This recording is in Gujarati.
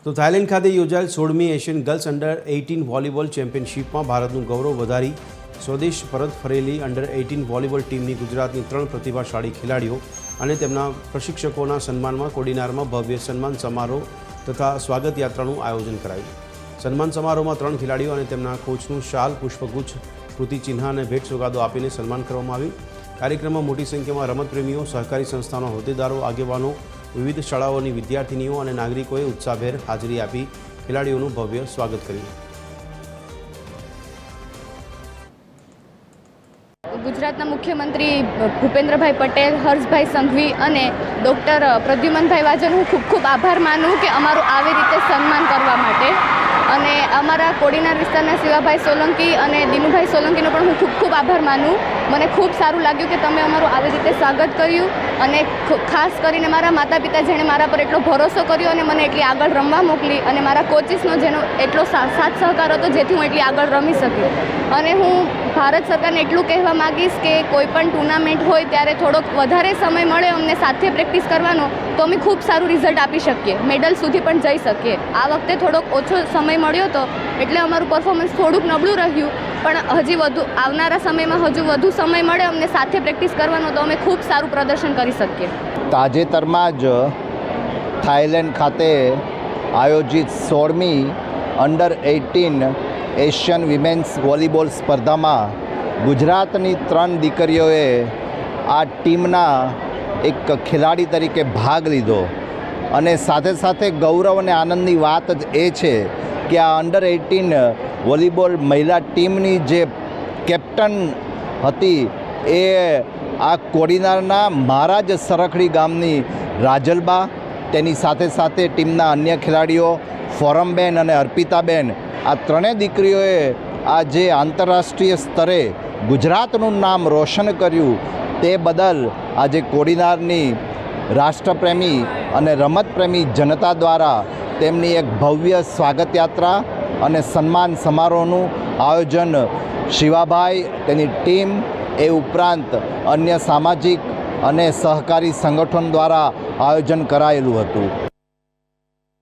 તો થાઇલેન્ડ ખાતે યોજાયેલ 16મી એશિયન ગર્લ્સ અંડર 18 વોલીબોલ ચેમ્પિયનશિપમાં ભારતનું ગૌરવ વધારી સ્વદેશ પરત ફરેલી અંડર 18 વોલીબોલ ટીમની ગુજરાતની 3 પ્રતિભાશાળી ખેલાડીઓ અને તેમના પ્રશિક્ષકોના સન્માનમાં કોડીનારમાં ભવ્ય સન્માન સમારોહ તથા સ્વાગત યાત્રાનું આયોજન કરાયું। સન્માન સમારોહમાં 3 ખેલાડીઓ અને તેમના કોચનું શાલ, પુષ્પગુચ્છ, સ્મૃતિચિહ્ન અને ભેટ સોગાદો આપીને સન્માન કરવામાં આવ્યું। કાર્યક્રમમાં મોટી સંખ્યામાં રમતપ્રેમીઓ, સહકારી સંસ્થાના હોદ્દેદારો, આગેવાનો, વિવિધ શાળાઓની વિદ્યાર્થીનીઓ અને નાગરિકોએ ઉત્સાહભેર હાજરી આપી ખેલાડીઓનું ભવ્ય સ્વાગત કર્યું। ગુજરાતના મુખ્યમંત્રી ભૂપેન્દ્રભાઈ પટેલ, હર્ષભાઈ સંઘવી અને ડૉક્ટર પ્રદ્યુમનભાઈ વાજન હું ખૂબ ખૂબ આભાર માનું કે અમારું આવી રીતે સન્માન કરવા માટે। અને અમારા કોડીનાર વિસ્તારના શિવાભાઈ સોલંકી અને દિનુભાઈ સોલંકીનો પણ હું ખૂબ ખૂબ આભાર માનું। મને ખૂબ સારું લાગ્યું કે તમે અમારું આવી રીતે સ્વાગત કર્યું અને ખાસ કરીને મારા માતા પિતા જેણે મારા પર એટલો ભરોસો કર્યો અને મને એટલી આગળ રમવા મોકલી અને મારા કોચિસનો જેનો એટલો સાથ સહકાર હતો જેથી હું એટલી આગળ રમી શકી। અને હું ભારત સરકારને એટલું કહેવા માગીશ કે કોઈ પણ ટુર્નામેન્ટ હોય ત્યારે થોડોક વધારે સમય મળે અમને સાથે પ્રેક્ટિસ કરવાનો તો અમે ખૂબ સારું રિઝલ્ટ આપી શકીએ, મેડલ સુધી પણ જઈ શકીએ। આ વખતે થોડોક ઓછો સમય મળ્યો હતો એટલે અમારું પરફોર્મન્સ થોડુંક નબળું રહ્યું, પણ હજી વધુ આવનારા સમયમાં હજુ વધુ સમય મળે અમને સાથે પ્રેક્ટિસ કરવાનો તો અમે ખૂબ સારું પ્રદર્શન કરી શકીએ। તાજેતરમાં જ થાઇલેન્ડ ખાતે આયોજિત 16મી અંડર 18 એશિયન વિમેન્સ વોલીબોલ સ્પર્ધામાં ગુજરાતની 3 દીકરીઓએ આ ટીમના એક ખેલાડી તરીકે ભાગ લીધો અને સાથે સાથે ગૌરવ અને આનંદની વાત જ એ છે કે આ અંડર 18 વોલીબોલ મહિલા ટીમની જે કેપ્ટન હતી એ આ કોડીનારના મારા જ સરખડી ગામની રાજલબા, તેની સાથે સાથે ટીમના અન્ય ખેલાડીઓ ફોરમબેન અને અર્પિતાબેન, આ ત્રણેય દીકરીઓએ આ જે આંતરરાષ્ટ્રીય સ્તરે ગુજરાતનું નામ રોશન કર્યું તે બદલ આજે કોડીનારની રાષ્ટ્રપ્રેમી અને રમતપ્રેમી જનતા દ્વારા તેમની એક ભવ્ય સ્વાગત યાત્રા અને સન્માન સમારોહનું આયોજન શિવાભાઈ, તેની ટીમ, એ ઉપરાંત અન્ય સામાજિક અને સહકારી સંગઠન દ્વારા આયોજન કરાયેલું હતું।